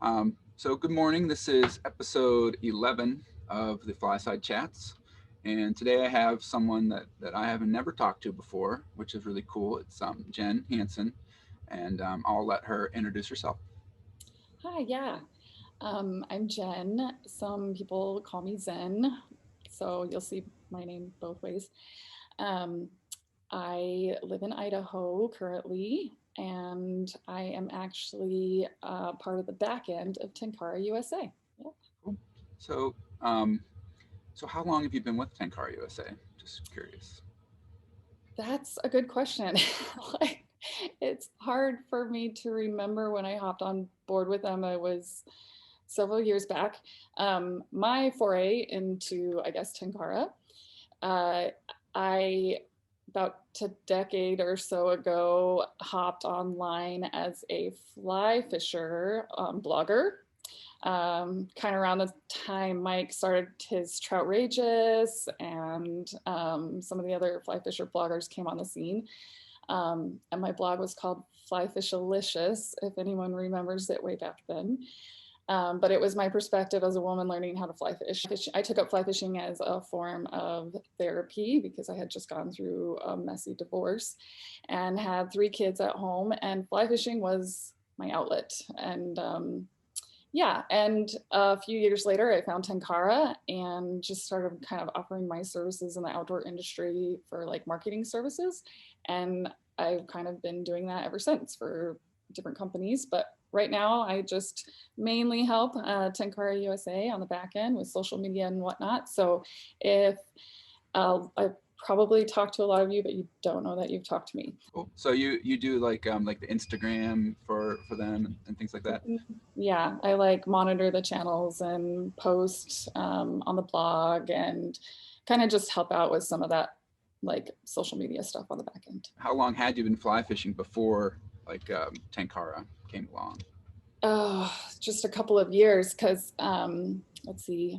So good morning. This is episode 11 of the Flyside Chats. And today I have someone that I have never talked to before, which is really cool. It's Jen Hansen, and I'll let her introduce herself. Hi, yeah. I'm Jen. Some people call me Zen, so you'll see my name both ways. Um, I live in Idaho currently, and I am actually part of the back end of Tenkara USA. Yeah. Cool. So, um, so how long have you been with Tenkara USA? Just curious. That's a good question. Like, it's hard for me to remember when I hopped on board with them. It was several years back. My foray into, I guess, Tenkara, uh, I about a decade or so ago hopped online as a fly fisher blogger. Kind of around the time Mike started his Troutrageous and some of the other fly fisher bloggers came on the scene. And my blog was called Fly Fishalicious, if anyone remembers it way back then. But it was my perspective as a woman learning how to fly fish. I took up fly fishing as a form of therapy because I had just gone through a messy divorce and had 3 kids at home, and fly fishing was my outlet. And yeah, and a few years later, I found Tenkara and just started kind of offering my services in the outdoor industry for like marketing services. And I've kind of been doing that ever since for different companies. But right now, I just mainly help Tenkara USA on the back end with social media and whatnot. So if I probably talked to a lot of you, but you don't know that you've talked to me. Cool. So you do like the Instagram for them and things like that. Yeah, I like monitor the channels and post on the blog and kind of just help out with some of that like social media stuff on the back end. How long had you been fly fishing before Tenkara came along? Oh, just a couple of years because let's see,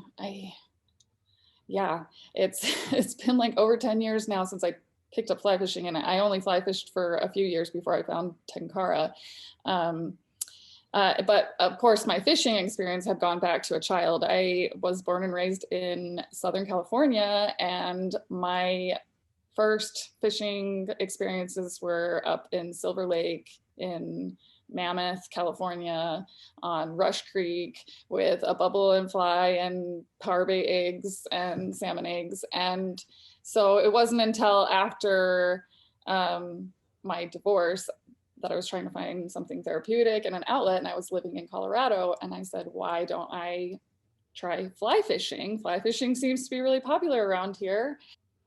yeah, it's it's been like over 10 years now since I picked up fly fishing, and I only fly fished for a few years before I found Tenkara. Um, but of course, my fishing experience had gone back to a child. I was born and raised in Southern California, and my first fishing experiences were up in Silver Lake in Mammoth, California, on Rush Creek with a bubble and fly and power bait eggs and salmon eggs. And so it wasn't until after my divorce that I was trying to find something therapeutic and an outlet. And I was living in Colorado. And I said, why don't I try fly fishing? Fly fishing seems to be really popular around here.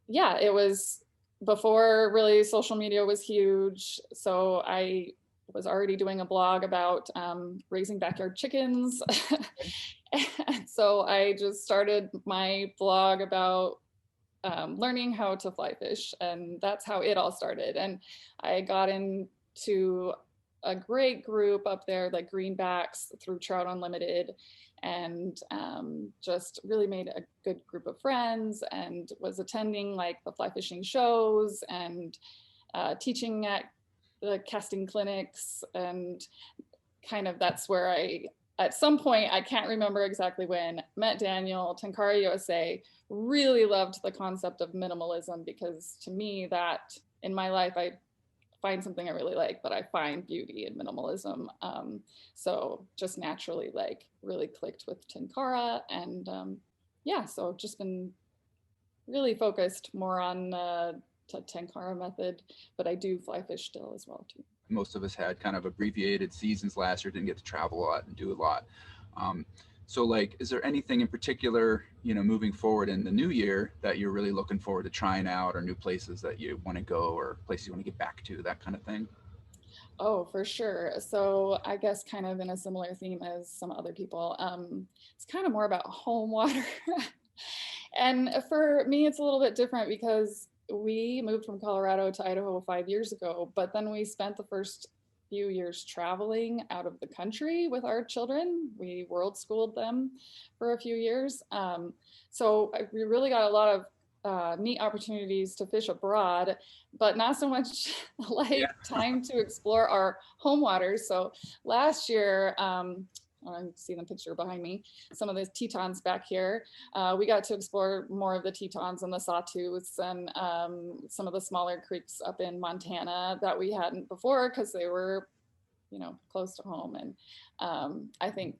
Yeah, it was before really social media was huge. So I was already doing a blog about raising backyard chickens. And so I just started my blog about learning how to fly fish. And that's how it all started. And I got into a great group up there, like Greenbacks through Trout Unlimited, and just really made a good group of friends and was attending like the fly fishing shows and teaching at the casting clinics. And kind of that's where I, at some point, I can't remember exactly when, met Daniel. Tenkara USA, really loved the concept of minimalism because to me, that in my life, I find something I really like, but I find beauty in minimalism. So just naturally, like, really clicked with Tenkara. And yeah, so I've just been really focused more on Tenkara method, but I do fly fish still as well too. Most of us had kind of abbreviated seasons last year, didn't get to travel a lot and do a lot. Um, so like, is there anything in particular, moving forward in the new year that you're really looking forward to trying out, or new places that you want to go, or places you want to get back to, that kind of thing? Oh, for sure. So I guess kind of in a similar theme as some other people. It's kind of more about home water. And for me, it's a little bit different because we moved from Colorado to Idaho 5 years ago, but then we spent the first few years traveling out of the country with our children. We world schooled them for a few years. So we really got a lot of neat opportunities to fish abroad, but not so much Yeah. like time to explore our home waters. So last year, I see the picture behind me, some of the Tetons back here. We got to explore more of the Tetons and the Sawtooths and some of the smaller creeks up in Montana that we hadn't before because they were, close to home. And I think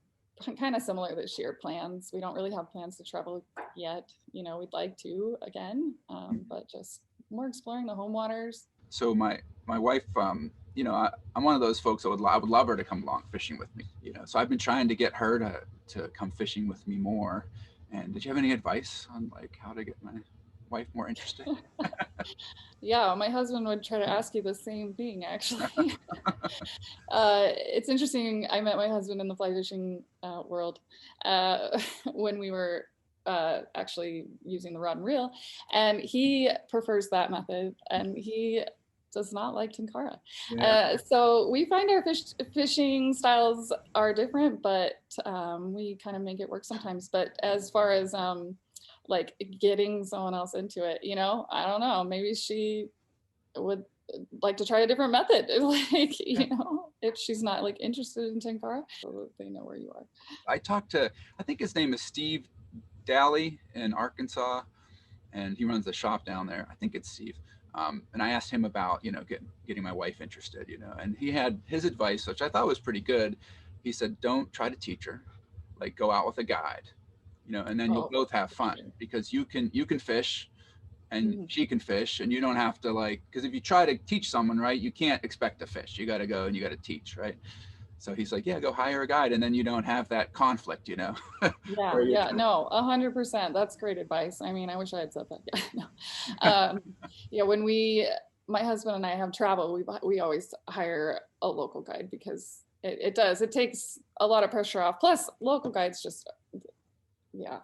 kind of similar this year plans. We don't really have plans to travel yet. We'd like to again, but just more exploring the home waters. So my wife, I'm one of those folks that I would love her to come along fishing with me. So I've been trying to get her to come fishing with me more. And did you have any advice on like how to get my wife more interested? Yeah, my husband would try to ask you the same thing, actually. It's interesting. I met my husband in the fly fishing world when we were actually using the rod and reel, and he prefers that method, and he does not like Tenkara. Yeah. So we find our fishing styles are different, but we kind of make it work sometimes. But as far as like getting someone else into it, I don't know, maybe she would like to try a different method. Like, if she's not like interested in Tenkara, so they know where you are. I talked to, I think his name is Steve Daly in Arkansas, and he runs the shop down there. I think it's Steve. And I asked him about, getting my wife interested, and he had his advice, which I thought was pretty good. He said, don't try to teach her, like go out with a guide, and then you'll both have fun because you can fish and she can fish, and you don't have to because if you try to teach someone, right, you can't expect to fish. You got to go and you got to teach, right? So he's like, yeah, go hire a guide, and then you don't have that conflict, Yeah, no, 100%. That's great advice. I mean, I wish I had said that. Yeah, no. Yeah, when my husband and I have travel, we always hire a local guide because it takes a lot of pressure off. Plus, local guides just,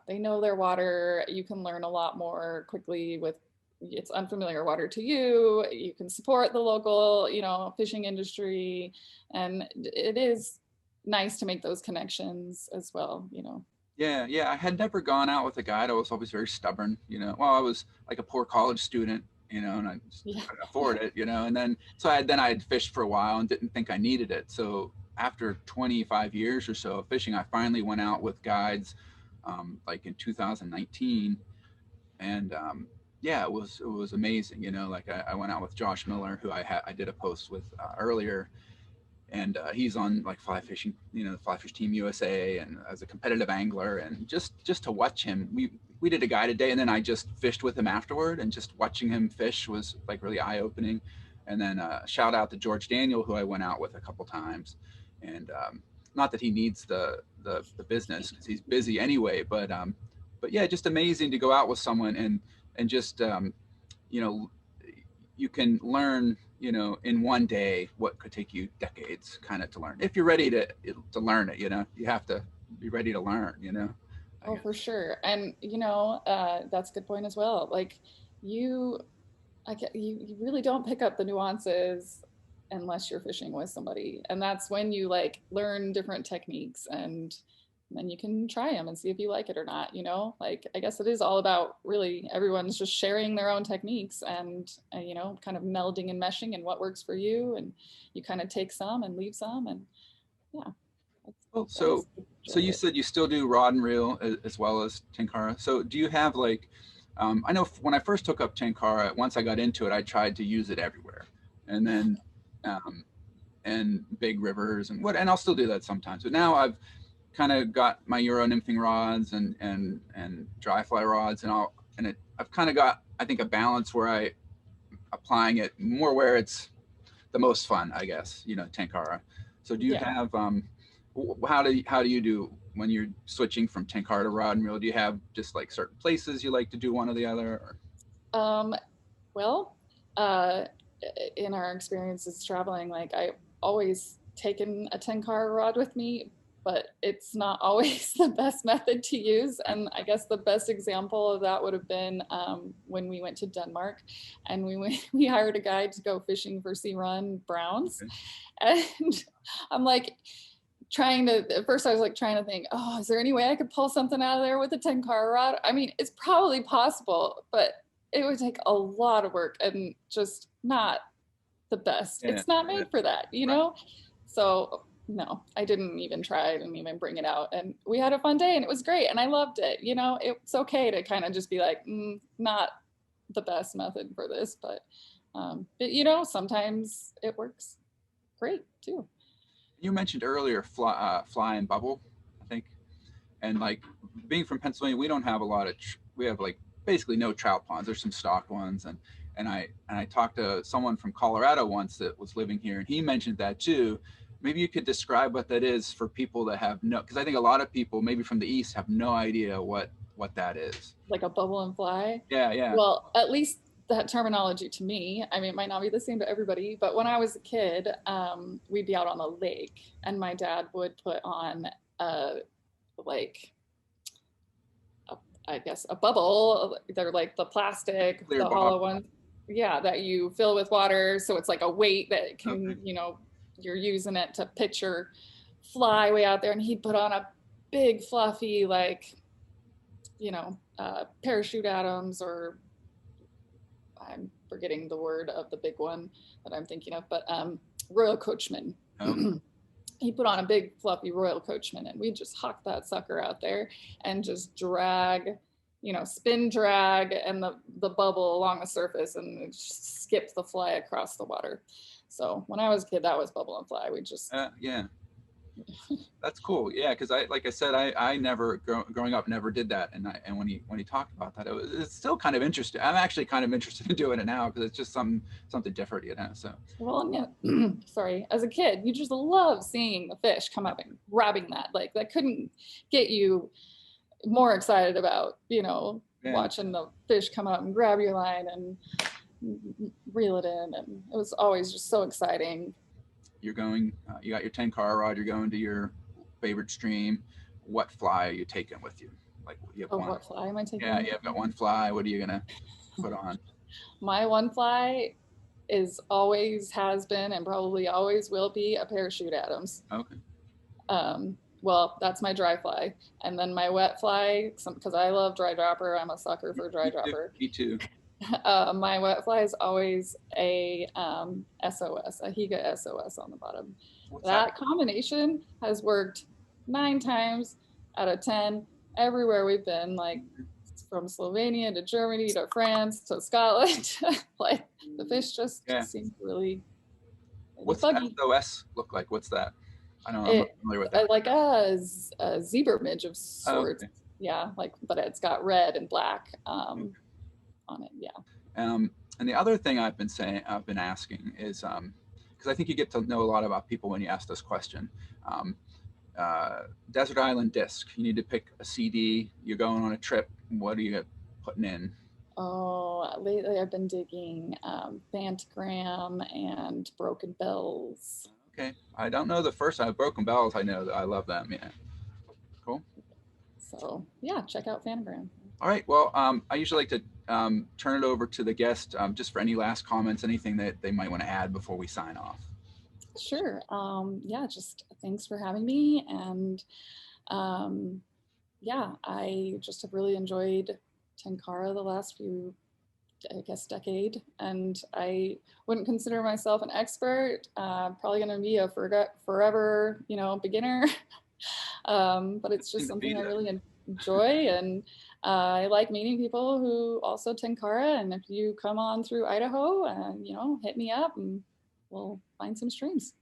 they know their water. You can learn a lot more quickly with it's unfamiliar water to you. You can support the local, fishing industry, and it is nice to make those connections as well. Yeah. I had never gone out with a guide. I was always very stubborn. I was like a poor college student, and I just couldn't afford it, and then I had fished for a while and didn't think I needed it. So after 25 years or so of fishing, I finally went out with guides, like in 2019, and it was amazing. Like I went out with Josh Miller, who I did a post with earlier, and he's on like fly fishing, the Fly Fish Team USA, and as a competitive angler, and just to watch him, we did a guided day, and then I just fished with him afterward, and just watching him fish was like really eye opening. And then shout out to George Daniel, who I went out with a couple times, and not that he needs the business because he's busy anyway, but yeah, just amazing to go out with someone and just you can learn in one day what could take you decades kind of to learn if you're ready to learn it. You have to be ready to learn. Oh, for sure. And that's a good point as well. Like you really don't pick up the nuances unless you're fishing with somebody, and that's when you like learn different techniques, and then you can try them and see if you like it or not. Like I guess it is all about really everyone's just sharing their own techniques and kind of melding and meshing and what works for you, and you kind of take some and leave some, and so you said you still do rod and reel as well as Tenkara. So do you have like I know when I first took up Tenkara, once I got into it, I tried to use it everywhere, and then and big rivers and I'll still do that sometimes, but now I've kind of got my Euro nymphing rods and dry fly rods, and I've kind of got, I think, a balance where I applying it more where it's the most fun, I guess, Tenkara. So do you have how do you do when you're switching from Tenkara to rod and reel? Do you have just like certain places you like to do one or the other? Or? Well, in our experiences traveling, like I always taken a Tenkara rod with me, but it's not always the best method to use. And I guess the best example of that would have been when we went to Denmark, and we hired a guide to go fishing for sea run browns. Okay. And I'm like, at first I was like trying to think, oh, is there any way I could pull something out of there with a Tenkara rod? I mean, it's probably possible, but it would take a lot of work and just not the best. Yeah. It's not made for that, So no, I didn't even try. I didn't even bring it out. And we had a fun day and it was great. And I loved it. You know, it's okay to kind of just be like, not the best method for this, but you know, sometimes it works great too. You mentioned earlier fly and bubble, I think, and like being from Pennsylvania, we don't have a lot of we have like basically no trout ponds. There's some stocked ones, and I talked to someone from Colorado once that was living here, and he mentioned that too. Maybe you could describe what that is for people that have no, because I think a lot of people maybe from the east have no idea what that is. Like a bubble and fly. Yeah, yeah. Well, at least that terminology to me, I mean, it might not be the same to everybody, but when I was a kid, we'd be out on the lake and my dad would put on like I guess a bubble. They're like the plastic, Clear the bottle. hollow ones. Yeah, that you fill with water. So it's like a weight that can, Okay. you know, you're using it to pitch your fly way out there. And he'd put on a big fluffy, like, you know, parachute atoms, or I'm forgetting the word of the big one that I'm thinking of, but Royal Coachman. Okay. He put on a big fluffy Royal Coachman and we just huck that sucker out there and just drag, you know, spin drag and the bubble along the surface and just skip the fly across the water. So when I was a kid, that was bubble and fly. We just Yeah. That's cool. Yeah, because like I said, I never growing up never did that, and when he talked about that, it's still kind of interesting. I'm actually kind of interested in doing it now because it's just something different, you know. So well, yeah, sorry. As a kid, you just love seeing the fish come up and grabbing that. Like that couldn't get you more excited about, you know, yeah, watching the fish come up and grab your line and reel it in, and it was always just so exciting. you're going, you got your Tenkara rod, you're going to your favorite stream. What fly are you taking with you? Like you have Oh, one. what fly am I Yeah, taking? you have got one fly. What are you gonna put on? My one fly is always has been and probably always will be a parachute Adams. Okay. Well, that's my dry fly. And then my wet fly, because I love dry dropper, I'm a sucker for dry Me too. dropper. Me too. My wet fly is always a SOS, a Higa SOS on the bottom. What's that? That combination has worked 9 times out of 10 everywhere we've been, like from Slovenia to Germany to France to Scotland. Like the fish just Yeah. seem really, really What's buggy. SOS look like? What's that? I don't know. I'm not It familiar with that. like a zebra midge of Oh, sorts. okay. Yeah, like but it's got red and black Okay. on it. Yeah. And the other thing I've been asking is, because I think you get to know a lot about people when you ask this question. Um, Desert Island Disc. You need to pick a CD. You're going on a trip. What are you putting in? Oh, lately I've been digging Phantogram and Broken Bells. Okay. I don't know the first time. Broken Bells. I know that I love them. Yeah. Cool. So yeah, check out Phantogram. All right. Well, I usually like to turn it over to the guest just for any last comments, anything that they might want to add before we sign off. Sure. Yeah, just thanks for having me. And yeah, I just have really enjoyed Tenkara the last few, I guess, decade. And I wouldn't consider myself an expert. Probably going to be a forever, you know, beginner. But it's just something I really enjoy. And I like meeting people who also Tenkara. And if you come on through Idaho, you know, hit me up and we'll find some streams.